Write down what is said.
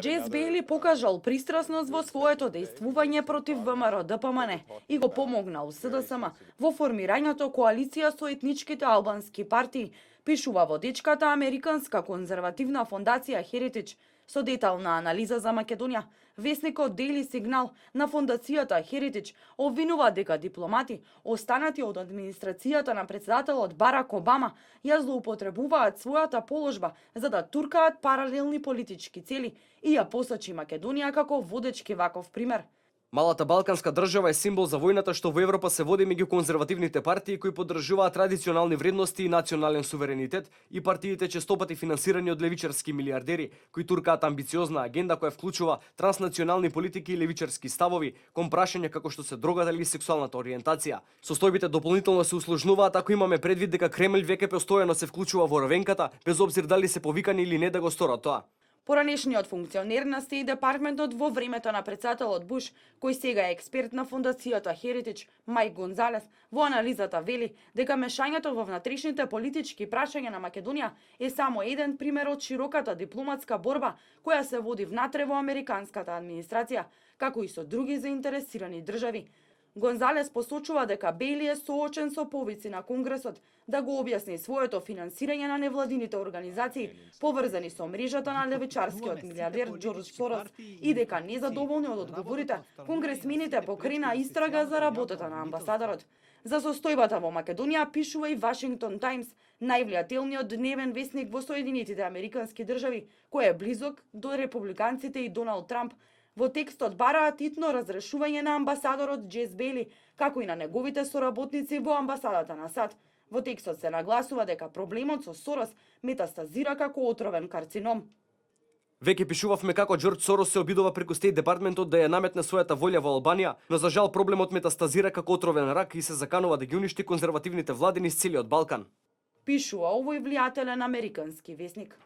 Джес Бейли покажал пристрасност во своето действување против ВМРО-ДПМН и го помогнал СДСМ во формирањето коалиција со етничките албански партии, пишува водечката Американска конзервативна фондација Heritage со детална анализа за Македонија. Весникот Daily Signal на фондацијата Heritage обвинува дека дипломати, останати од администрацијата на председателот Барак Обама, ја злоупотребуваат својата положба за да туркаат паралелни политички цели и ја посочи Македонија како водечки ваков пример. Малата балканска држава е символ за војната што во Европа се води меѓу конзервативните партии кои поддржуваат традиционални вредности и национален суверенитет и партиите честопати финансирани од левичарски милиардери кои туркаат амбициозна агенда која вклучува транснационални политики и левичарски ставови кон прашања како што се дрогата или сексуалната ориентација. Состојбите дополнително се усложнуваат ако имаме предвид дека Кремљ веќе постојано се вклучува во равенката без обзир дали се повикани или не да го сторат тоа. Поранешниот функционер на Стејт департментот во времето на председателот Буш, кој сега е експерт на фондацијата Heritage, Мајк Гонзалес, во анализата вели дека мешањето во внатрешните политички прашања на Македонија е само еден пример од широката дипломатска борба која се води внатре во американската администрација, како и со други заинтересирани држави. Гонзалес посочува дека Бейли е соочен со повици на Конгресот да го објасни своето финансирање на невладините организации поврзани со мрежата на левичарскиот милиардер Џорџ Сорос и дека незадоволни од одговорите, конгресмените покрена истрага за работата на амбасадорот. За состојбата во Македонија пишува и Вашингтон Таймс, највлијателниот дневен весник во Соединетите Американски држави, кој е близок до републиканците и Доналд Трамп. Во текстот бараат итно разрешување на амбасадорот Джес Бейли, како и на неговите соработници во амбасадата на САД. Во текстот се нагласува дека проблемот со Сорос метастазира како отровен карцином. Веќе пишувавме како Џорџ Сорос се обидува преку Стејт департментот да ја наметне својата волја во Албанија, но за жал проблемот метастазира како отровен рак и се заканува да ги уништи конзервативните влади низ целиот Балкан. Пишува овој влијателен американски весник.